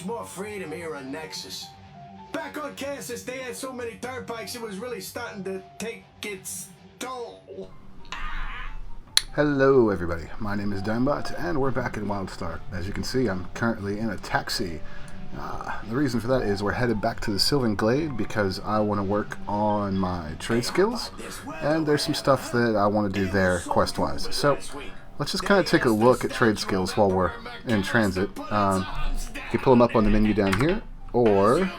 more freedom here on Nexus. Back on Kansas, they had so many turnpikes, it was really starting to take its toll. Hello everybody, my name is Digmbot, and we're back in Wildstar. As you can see, I'm currently in a taxi. The reason for that is we're headed back to the Sylvan Glade because I want to work on my trade skills, and there's some stuff that I want to do there quest-wise. So, let's just kind of take a look at trade skills while we're in transit. You can pull them up on the menu down here, or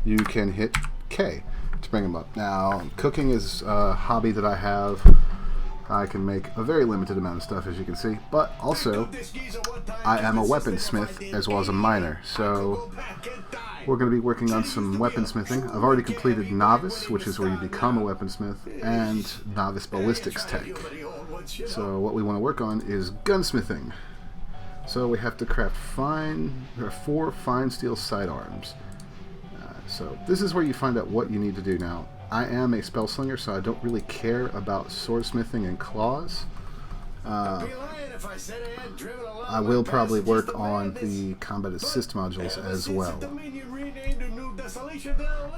you can hit K to bring them up. Now, cooking is a hobby that I have. I can make a very limited amount of stuff, as you can see, but also I am a weaponsmith as well as a miner, so we're going to be working on some weaponsmithing. I've already completed Novice, which is where you become a weaponsmith, and Novice Ballistics Tech. So what we want to work on is gunsmithing. So we have to craft 4 fine steel sidearms. So this is where you find out what you need to do now. I am a spellslinger, so I don't really care about swordsmithing and claws. I will probably work on the combat assist modules as well.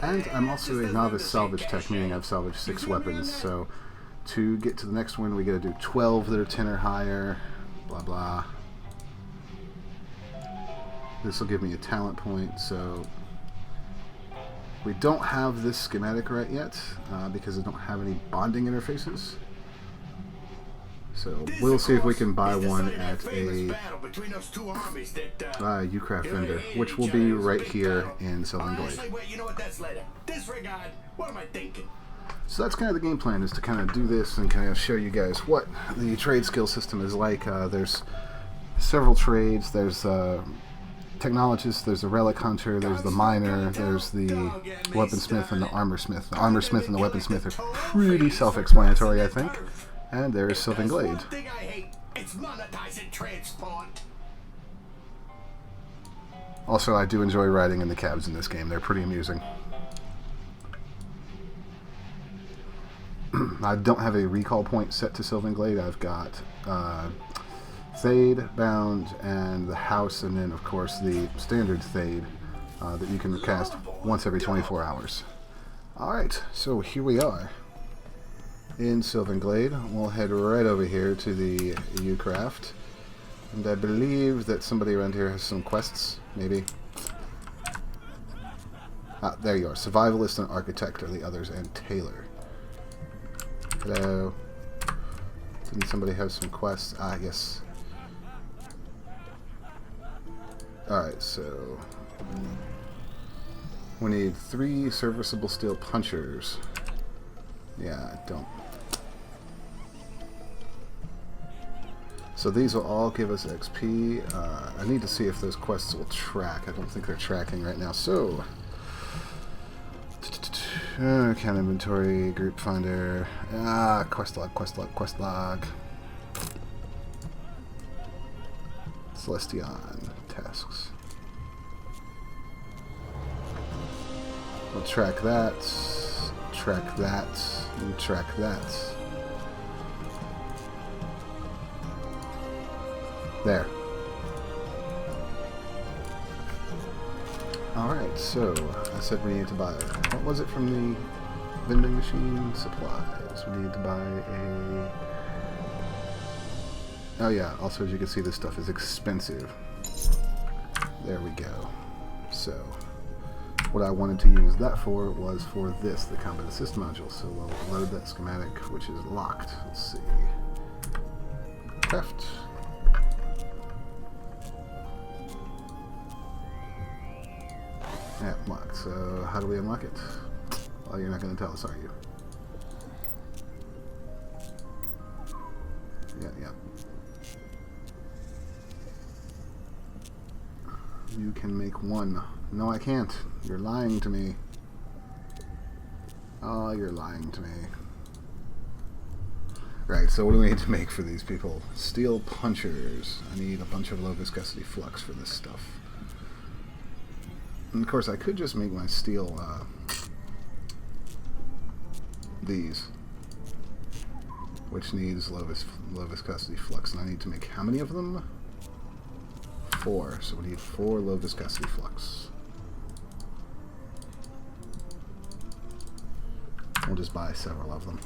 And I'm also a novice salvage tech, meaning I've salvaged 6 weapons, so to get to the next one we gotta do 12 that are 10 or higher, blah blah. This will give me a talent point, so we don't have this schematic right yet because I don't have any bonding interfaces. So we'll see if we can buy one at a Ucraft vendor, which will be right here in Sylvan Glade. So that's kind of the game plan, is to kind of do this and kind of show you guys what the trade skill system is like. There's several trades. There's technologist, there's the relic hunter, there's the miner, there's the weaponsmith and the armorsmith. The armorsmith and the weaponsmith are pretty self-explanatory, I think. And there's Sylvan Glade. Also, I do enjoy riding in the cabs in this game. They're pretty amusing. I don't have a recall point set to Sylvan Glade. I've got Thade, Bound, and the House, and then of course the standard Thade that you can cast once every 24 hours. Alright, so here we are in Sylvan Glade. We'll head right over here to the Ucraft, and I believe that somebody around here has some quests, maybe. Ah, there you are. Survivalist and Architect are the others, and Tailor. Hello. Didn't somebody have some quests? Ah, yes. Alright, so we need 3 serviceable steel punchers. Yeah, I don't. So these will all give us XP. I need to see if those quests will track. I don't think they're tracking right now. So, account inventory, group finder, quest log, quest log, quest log. Celestion tasks. We'll track that, and track that. There. Alright, so I said we need to buy, what was it from the vending machine? Supplies. We need to buy a... Oh yeah, also as you can see, this stuff is expensive. There we go. So, what I wanted to use that for was for this, the combat assist module. So we'll load that schematic, which is locked. Let's see. Craft. Yeah, locked. So how do we unlock it? Well, you're not going to tell us, are you? Yeah. You can make 1. No, I can't. You're lying to me. Oh, you're lying to me. Right, so what do we need to make for these people? Steel punchers. I need a bunch of low viscosity flux for this stuff. And of course, I could just make my steel, these, which needs low viscosity flux, and I need to make how many of them? 4. So we need 4 low viscosity flux. We'll just buy several of them.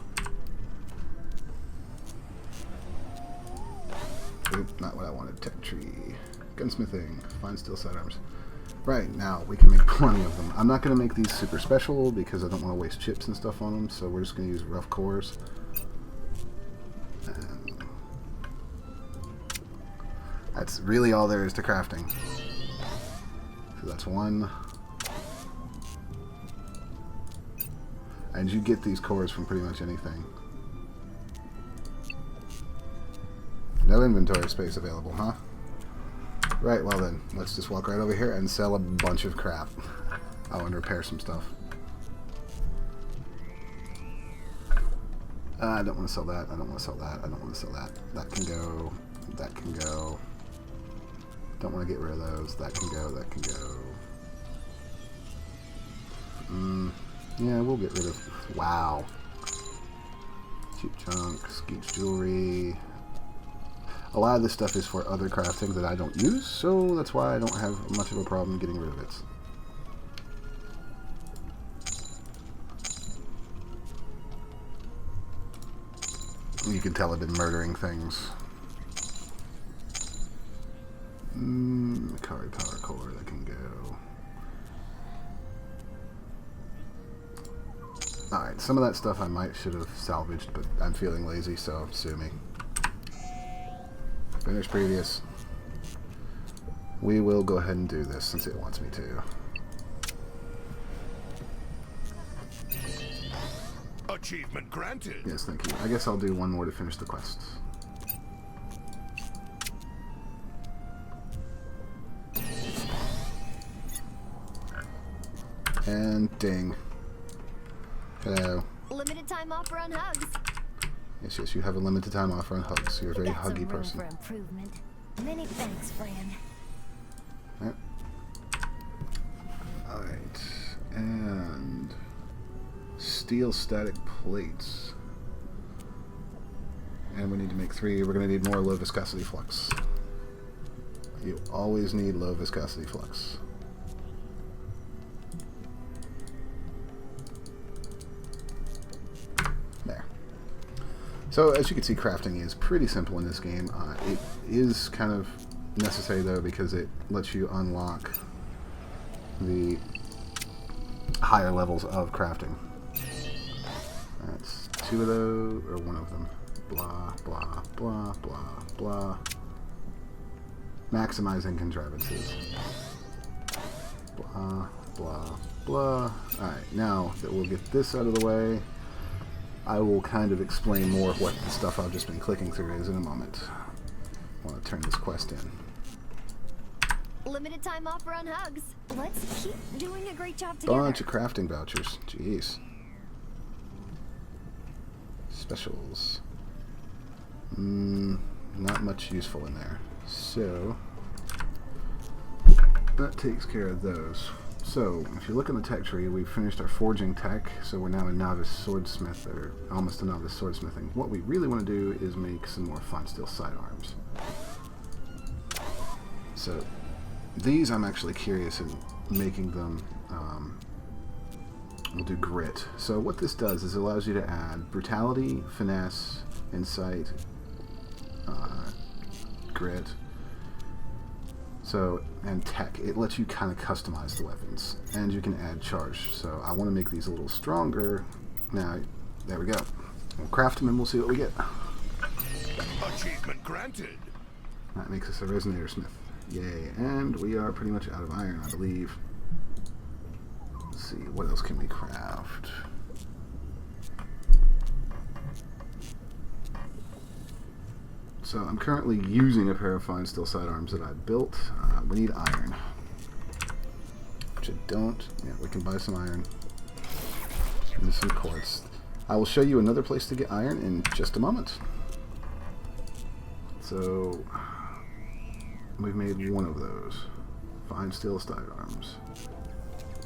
Oop, not what I wanted. Tech tree. Gunsmithing. Fine steel sidearms. Right, now we can make plenty of them. I'm not going to make these super special because I don't want to waste chips and stuff on them, so we're just going to use rough cores. And that's really all there is to crafting. So that's 1. And you get these cores from pretty much anything. No inventory space available, huh? Right, well then, let's just walk right over here and sell a bunch of crap. Oh, and repair some stuff. I don't want to sell that, I don't want to sell that, I don't want to sell that. That can go, that can go. Don't want to get rid of those. That can go, that can go. Yeah, we'll get rid of... Wow. Cheap junk, Skeet's jewelry. A lot of this stuff is for other crafting that I don't use, so that's why I don't have much of a problem getting rid of it. You can tell I've been murdering things. Macari power core, that can go. Alright, some of that stuff I should have salvaged, but I'm feeling lazy, so sue me. Finish previous. We will go ahead and do this since it wants me to. Achievement granted. Yes, thank you. I guess I'll do one more to finish the quest. And ding. Hello. Limited time offer on hugs. Yes, yes, you have a limited time offer on hugs. You're a very huggy person. For improvement. Many thanks, friend. Yep. Alright. And steel static plates. And we need to make 3. We're going to need more low viscosity flux. You always need low viscosity flux. There. So as you can see, crafting is pretty simple in this game. It is kind of necessary though because it lets you unlock the higher levels of crafting. That's 2 of those, or 1 of them. Blah, blah, blah, blah, blah. Maximizing contrivances. Blah, blah, blah. Alright, now that we'll get this out of the way, I will kind of explain more what the stuff I've just been clicking through is in a moment. I want to turn this quest in. Limited time offer on hugs. Let's keep doing a great job together. Bunch of crafting vouchers. Jeez. Specials. Not much useful in there. So that takes care of those. So if you look in the tech tree, we've finished our forging tech, so we're now a novice swordsmith, or almost a novice swordsmithing. What we really want to do is make some more fine steel sidearms. So these I'm actually curious in making them. We'll do grit. So what this does is it allows you to add brutality, finesse, insight, grit. So, and tech. It lets you kind of customize the weapons. And you can add charge. So I want to make these a little stronger. Now, there we go. We'll craft them and we'll see what we get. Achievement granted. That makes us a resonator smith. Yay. And we are pretty much out of iron, I believe. Let's see, what else can we craft? So I'm currently using a pair of fine steel sidearms that I built. We need iron. Which I don't. Yeah, we can buy some iron. And some quartz. I will show you another place to get iron in just a moment. So we've made 1 of those. Fine steel sidearms.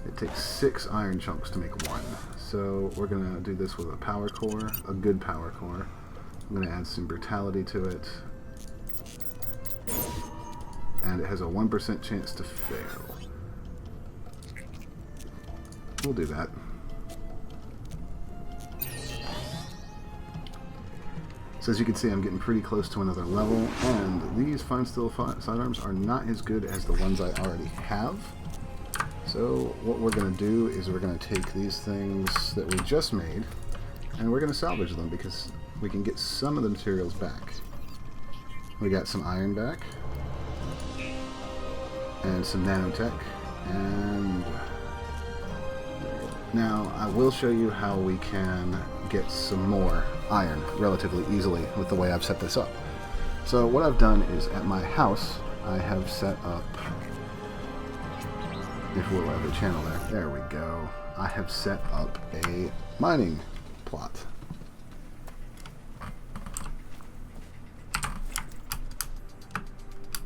It takes 6 iron chunks to make 1. So we're going to do this with a power core, a good power core. I'm going to add some brutality to it. and it has a 1% chance to fail. We'll do that. So as you can see, I'm getting pretty close to another level, and these fine steel sidearms are not as good as the ones I already have. So what we're going to do is we're going to take these things that we just made, and we're going to salvage them because we can get some of the materials back. We got some iron back, and some nanotech, and now I will show you how we can get some more iron relatively easily with the way I've set this up. So what I've done is at my house I have set up, if we'll have the channel there we go, I have set up a mining plot.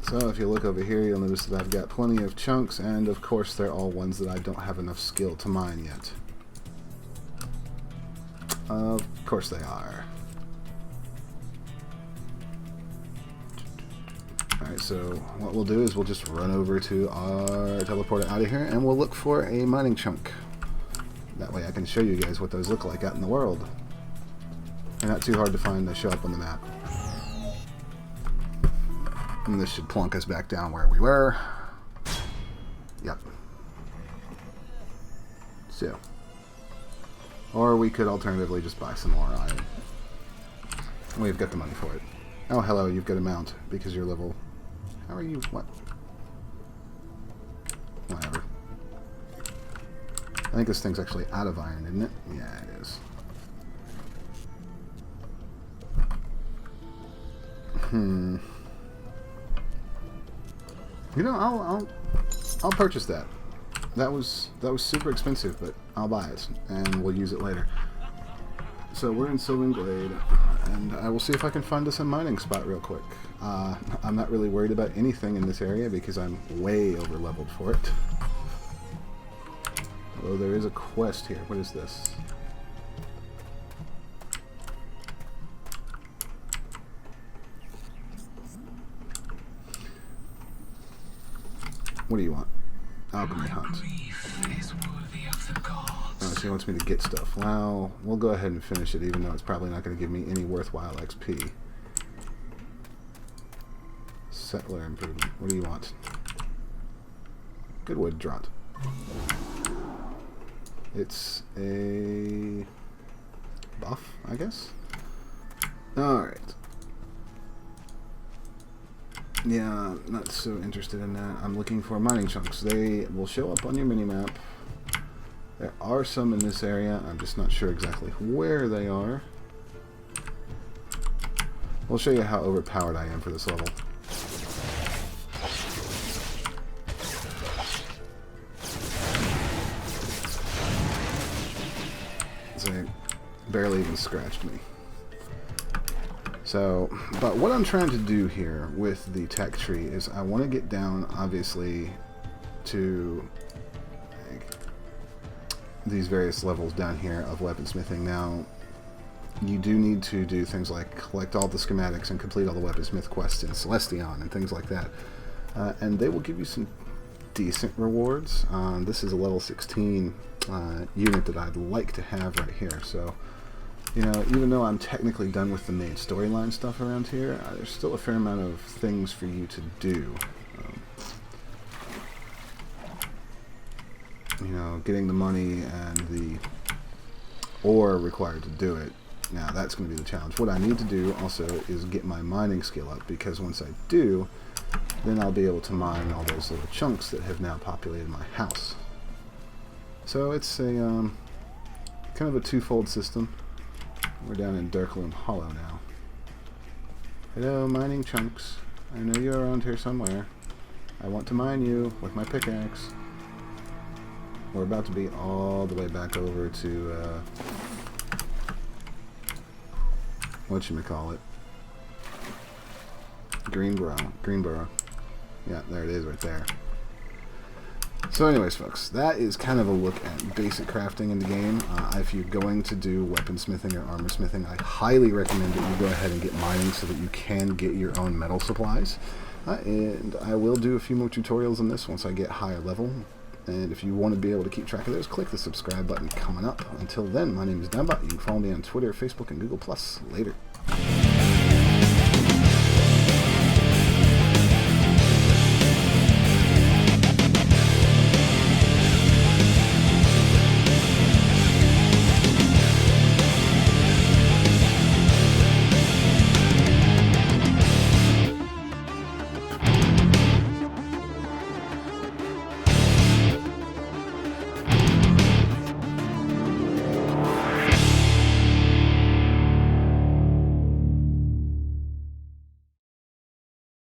So if you look over here, you'll notice that I've got plenty of chunks, and of course they're all ones that I don't have enough skill to mine yet. Of course they are. Alright, so what we'll do is we'll just run over to our teleporter out of here, and we'll look for a mining chunk. That way I can show you guys what those look like out in the world. They're not too hard to find, they show up on the map. And this should plunk us back down where we were. Yep. So. Or we could alternatively just buy some more iron. We've got the money for it. Oh, hello, you've got a mount because you're level... How are you? What? Whatever. I think this thing's actually out of iron, isn't it? Yeah, it is. You know, I'll purchase that. That was super expensive, but I'll buy it and we'll use it later. So we're in Sylvan Glade, and I will see if I can find us a mining spot real quick. I'm not really worried about anything in this area because I'm way over leveled for it. Although there is a quest here. What is this? What do you want? Alchemy hunt. Oh, so he wants me to get stuff. Well, we'll go ahead and finish it, even though it's probably not going to give me any worthwhile XP. Settler improvement. What do you want? Good wood draught. It's a buff, I guess? Alright. Yeah, not so interested in that. I'm looking for mining chunks. They will show up on your minimap. There are some in this area. I'm just not sure exactly where they are. We'll show you how overpowered I am for this level. They barely even scratched me. So, but what I'm trying to do here with the tech tree is I want to get down, obviously, to these various levels down here of weaponsmithing. Now, you do need to do things like collect all the schematics and complete all the weaponsmith quests in Celestion and things like that. And they will give you some decent rewards. This is a level 16 unit that I'd like to have right here. So, you know, even though I'm technically done with the main storyline stuff around here, there's still a fair amount of things for you to do. You know, getting the money and the ore required to do it. Now, that's going to be the challenge. What I need to do also is get my mining skill up, because once I do, then I'll be able to mine all those little chunks that have now populated my house. So it's a kind of a twofold system. We're down in Darkloom Hollow now. Hello, mining chunks. I know you're around here somewhere. I want to mine you with my pickaxe. We're about to be all the way back over to, whatchamacallit? Greenborough. Yeah, there it is right there. So anyways, folks, that is kind of a look at basic crafting in the game. If you're going to do weaponsmithing or armor smithing, I highly recommend that you go ahead and get mining so that you can get your own metal supplies. And I will do a few more tutorials on this once I get higher level. And if you want to be able to keep track of those, click the subscribe button coming up. Until then, my name is Digmbot. You can follow me on Twitter, Facebook, and Google+. Later.